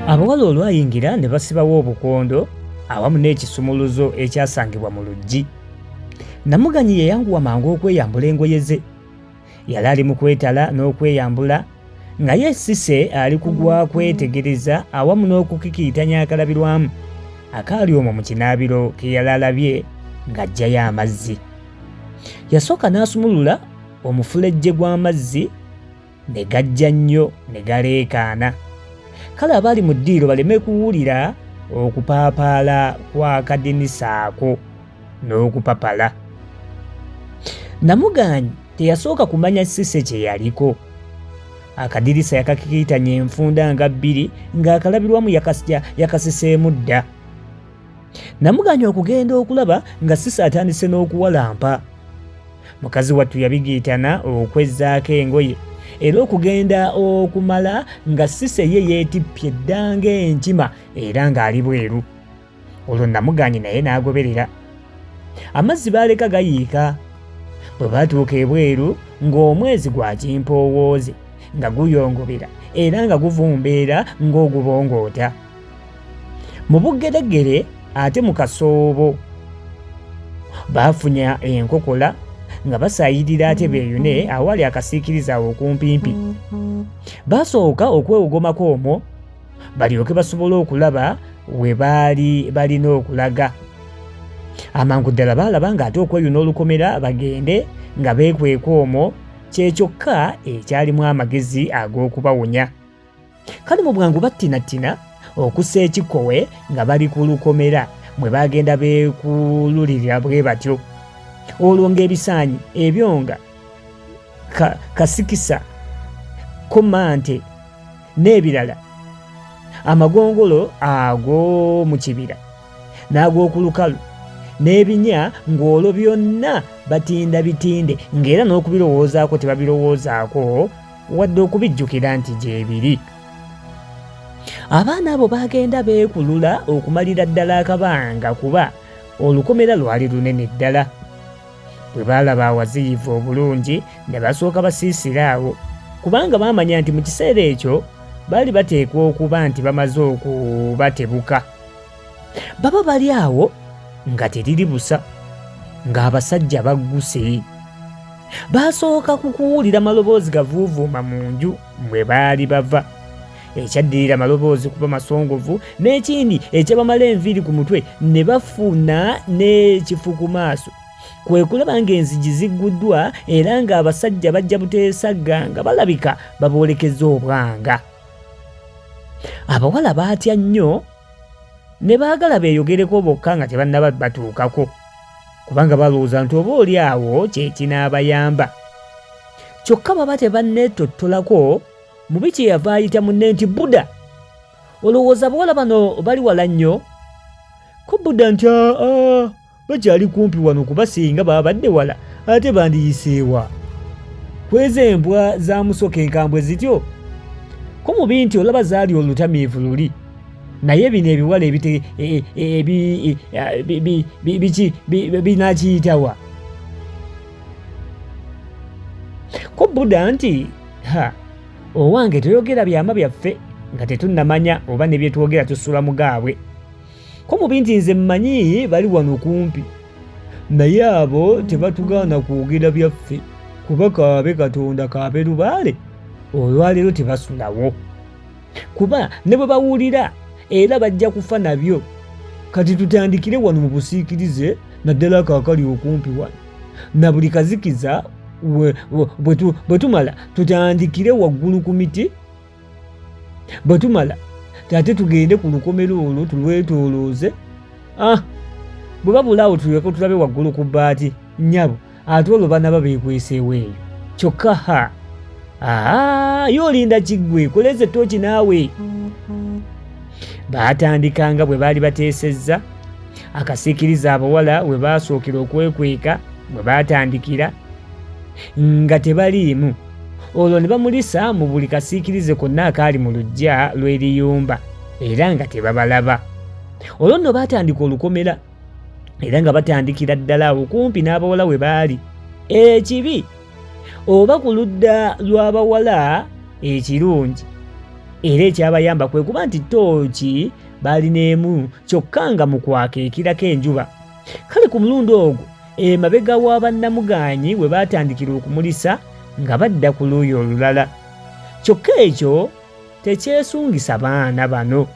Abawala olwayingira ne basibawo obukondo awamu n'ekisumuluzo ekyasangibwa mu luggi. Namuganyi yeyanguwa mangu okweyambula engoye ze. Yali ali mu kwetala n'okweyambula nga ye Cissy ali kugwa kwetegereza awamu n'okukikiitanya akalabirwamu akaali omwo mu kinaabiro ke yali alabye ng'aggyayo amazzi. Yasooka n'asumulula omufulejje gw'amazzi ne gajja nnyo ne galeekaana. Kale abaali mu ddiiro baleme kuwulira okupaapaala kwa kadinisa ako n'okupapala. Namuganyi teyasooka kumanya Cissy kye yaliko. Akadirisa yakakikiitanya enfunda nga bbiri ng'akalabirwamu yakasiseemu dda. Namuganyi okugenda okulaba nga Cissy atandise n'okuwalampa. Mukazi wattu yabigiitana okwezzaako engoye era okugenda okumala nga Cissy ye yeetippye dda ng'enkima era ng'ali bweru. Olwo Namuganyi naye n'agoberera. Amazzi baaleka gayiika. Bwe baatuuka ebweru ng'omwezi gwa kimpowooze nga guyongobera era nga guvumbeera ng'ogubongoota. Mu buggereggere ate mu kasoobo baafunya enkokola nga basaayirira ate beeyune awali akasiikiriza awo okumpimpi. Baasooka okwewogomako omwo balyoke basobole okulaba we baali balina okulaga. Amangu ddala baalaba ng'ate okweyuna olukomera bagende nga beekweka omwo kye kyokka ekyalimu amagezi ag'okubawonya. Kale mu bwangu battinattina okussa ekikkowe nga bali ku lukomera mwe bagenda beekululirira bwe batyo. Olwo ng'ebisaanyi ebyonga kasikisa komante n'ebirala amagongolo ag'omu kibira n'ag'oku lukalu n'ebinya ng'olwo byonna batinda bitinde ng'era n'okubirowoozaako tebabirowoozaako wadde okubijjukira nti gyebiri. Abaana abo bagenda beekulula okumalira ddala akabanga kuba olukomera lwali lunene ddala. Bwe baalaba awaziyivu obulungi ne basooka basiisira awo kubanga baamanya nti mu kiseera ekyo baali bateekwa okuba nti bamaze okubatebuka. Baba bali awo nga teriri busa ng'abasajja bagguse. Baasooka kukuwulira maloboozi gavuuvuuma mu nju mwe baali bava. Ekyaddirira maloboozi kuba masongovu n'ekindi ekyabamala enviiri ku mutwe ne bafuna n'ekifu ku maaso. Kwe kulaba ng'enzigi zigguddwa era ng'abasajja bajja buteesagga nga balabika baboolekeza obwanga. Abawala baatya nnyo ne baagala beeyogereko bokka nga tebannaba batuukako kubanga balowooza nti oba oli awo kye kinaabayamba. Kyokka baba tebanneetottolako mubi kye yava ayita munne nti Buda, olowooza abawala bano bali wala nnyo? Ko Buda nti bakyali kumpi wano kuba singa baba badde wala ate bandiyiseewa. Kweza embwa za musoka enkambwe zityo? Ko mubi nti olaba zaali olutamiivu luli naye bino ebiwala binakiyitawa? Ko Buda nti owange toyogera byama byaffe nga tetunnamanya oba ne bye twogera tusula mugaabwe. Ko mubi nti nze mmanyi bali wano kumpi naye abo tebatugaana kwogera byaffe kuba kaabe Katonda kaabe lubaale olwaleero tebasulawo kuba ne bwe bawulira era bajja kufa nabyo. Kati tutandikire wano mu busiikirize naddala akaakali okumpi wano na buli kazikiza bwe tumala tutandikire waggulu ku miti, bwe tumala ate tugende ku lukomero olwo tulwetoolooze. Bwe babulaawo tulyoke tulabe waggulu ku bbaati nnyabo ate olwo banaba beekweseewo eyo. Kyokka y'olinda kiggwe koleze ettooki naawe. Baatandikanga bwe baali bateesezza akasiikiriza abawala we baasookera okwekweka bwe baatandikira nga tebaliimu. Olwo ne bamulisa mu buli kasiikirize konna akaali mu luggya lw'eriyumba era nga tebabalaba. Olwo nno baatandika olukomera era nga batandikira ddala awo kumpi n'abawala we baali. Ekibi oba ku ludda lw'abawala ekirungi era ekyabayamba kwe kuba nti tooki balina emu kyokka nga mu kwakeekirako enjuba. Kale ku mulundi ogwo emabega wa bannamuganyi we baatandikira okumulisa nga badda ku luuyi olulala. Kyokka ekyo tekyesungisa baana bano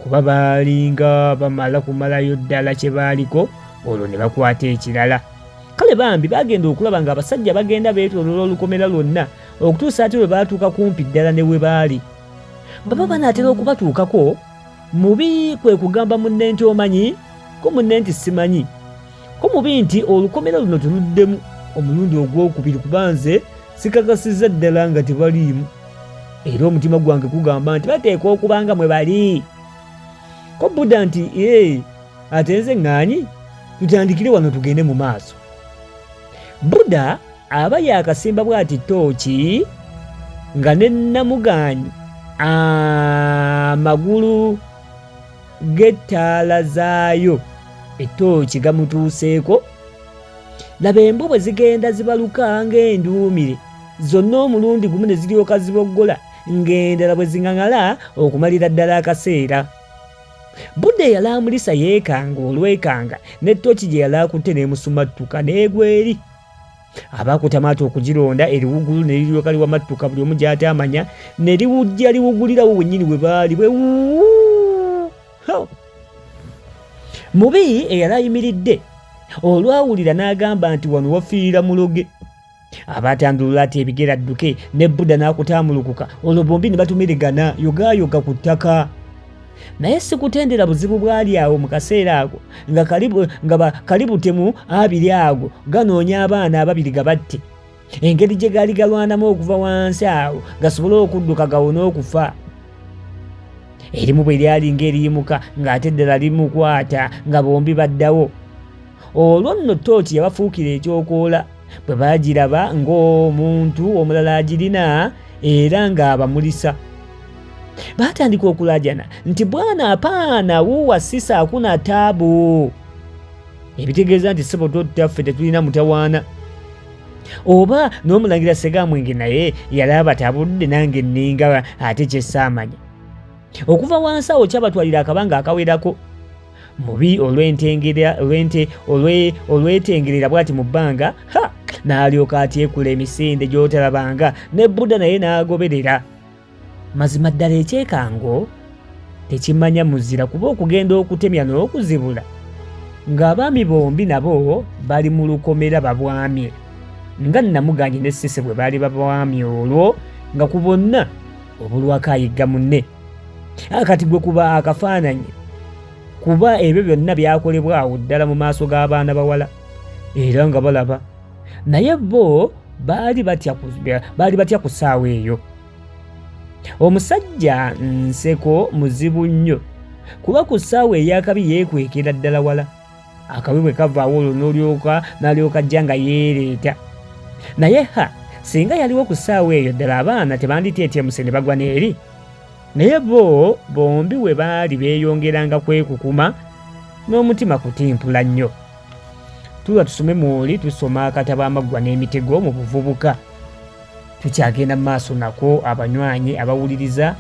kuba baalinga bamala kumalayo ddala kye baaliko olwo ne bakwata ekirala. Kale bambi bagenda okulaba ng'abasajja bagenda beetooloola olukomera lwonna okutuusa ate lwe baatuuka kumpi ddala ne we baali. Baba banaatera okubatuukako, mubi kwe kugamba munne nti omanyi ko munne nti simanyi, ko mubi nti olukomera luno tuluddemu omulundi ogwokubiri kuba nze sikakasizza ddala nga tebaliimu, era omutima gwange kugamba nti bateeka okuba nga mwe bali. Ko Buddha nti ate nze ŋŋaanyi, tutandikire wano tugende mu maaso. Buddha aba yakasimba bw'ati tooki nga ne namuganyi amagulu g'ettaala zaayo ettooki gamutuuseeko. Laba embu bwe zigenda zibaluka ng'enduumire, zonna omulundi gumu ne ziryoka ziboggola, ng'endala bwe ziŋaŋala okumalira ddala akaseera. Buddha yali amulisa yeekanga olwekanga, n'ettooki gye yali akutte n'emusumattuka n'egwa eri. Abaakutamaata okugironda eriwugulu ne liryoka liwamattuka buli omu gy'ate amanya, ne liwujja liwugulirawo wennyini we baali Mubi eyali ayimiridde olwawulira n'agamba nti wano wafiira muloge. Abaatandulula ati ebigere adduke, ne Buddha n'akutaamulukuka, olwo bombi ne batumirigana yogaayoga ku ttaka. Naye sikutendera buzibu bwali awo mu kaseera ago nga kalibutemu abiri ago ganoonya abaana ababiri gabatte, engeri gye gaali galwanamu okuva wansi awo gasobole okudduka gawone okufa. Erimu bwe lyali ng'eriyimuka ng'ate eddala limukwata nga bombi baddawo. Olwo nno tooki yabafuukira ekyokoola bwe baagiraba ng'omuntu omulala agirina era ng'abamulisa. Baatandika okulajana nti bwana apaana wuwa sisa hakuna taabu, ebitegeeza nti ssebo tottaffe tetulina mutawaana. Oba n'omulangira Ssegaamwenge naye yali abatabudde nange nninga ate kye ssaamanya. Okuva wansi awo kyabatwalira akabanga akawerako. Mubi olwetengerera bw'ati mu bbanga, n'alyoka atyekula emisinde gy'otalabanga, ne Buddha naye n'agoberera. Mazima ddala ekyekango tekimanya muzira kuba okugenda okutemya n'okuzibula ng'abaami bombi nabo bali mu lukomera babwamye, nga Namuganyi ne Ssese bwe baali babwamye olwo nga ku bonna obulwako ayigga munne. Akati gwe kuba akafaananyi kuba ebyo byonna byakolebwa awo ddala mu maaso g'abaana bawala era nga balaba, naye bo baali batya ku ssaawa eyo. Omusajja nseko muzibu nnyo kuba ku ssaawa ey'akabi yeekwekera ddala wala. Akabi bwe kavaawo olwo n'alyoka ajja nga yeereeta. Naye singa yaliwo ku ssaawa eyo ddala abaana tebanditeetyemuse ne bagwa n'eri. Naye bo bombi we baali beeyongeranga kwekukuma n'omutima kutimpula nnyo. Tuba tusome mwoli tusoma akatabo Amaggwa n'Emitego mu buvubuka. Tukyagenda mu maaso nako abanywanyi abawuliriza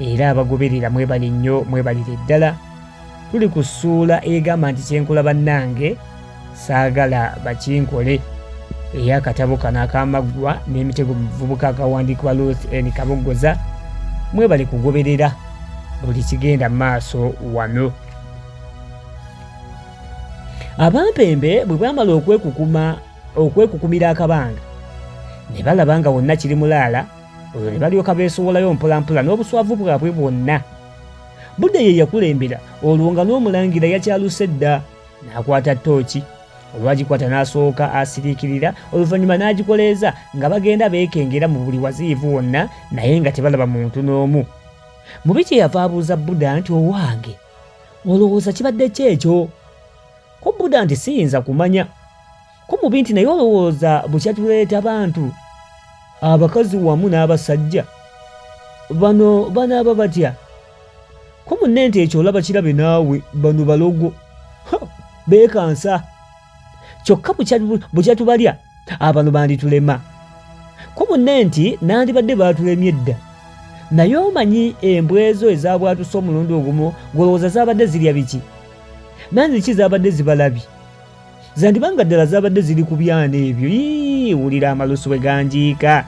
era abagoberera mwebali nnyo, mwebalire ddala. Tuli ku ssuula egamba nti kyenkola bannange saagala bakinkole, ey'akatabo kano ak'Amaggwa n'Emitego mu buvubuka akawandiikibwa Ruth N. Kabogoza. Mwebale kugoberera buli kigenda mu maaso wano. Abampembe bwe bamala okwekukumira akabanga ne balaba nga wonna kiri mulaala, olwo ne balyoka beesowolayo mpolampola n'obuswavu bwabwe bwonna. Buddha ye yakulembera olwo nga n'omulangira yakyaluse dda, n'akwata tooki. Olwagikwata n'asooka asiriikirira, oluvannyuma n'agikoleeza nga bagenda beekengera mu buli waziivu wonna naye nga tebalaba muntu n'omu. Mubi kye yava abuuza Buddha nti owange olowooza kibadde ki ekyo? Ko Buddha nti siyinza kumanya. Ko mubi nti naye olowooza bukyatuleeta bantu abakazi wamu n'abasajja bano banaaba batya? Ko munne nti ekyo olaba kirabe naawe, bano balogo beekansa, kyokka bukyatubalya abano banditulema. Ko munne nti nandibadde baatulemye dda, naye omanyi embwa ezo ezabwatusa omulundi ogumu ng'olowooza zaabadde zirya biki? nanzi ki zaabadde zibalabye? zandibanga ddala zaabadde ziri ku byana ebyo. Wulira amalusu bwe ganjiika.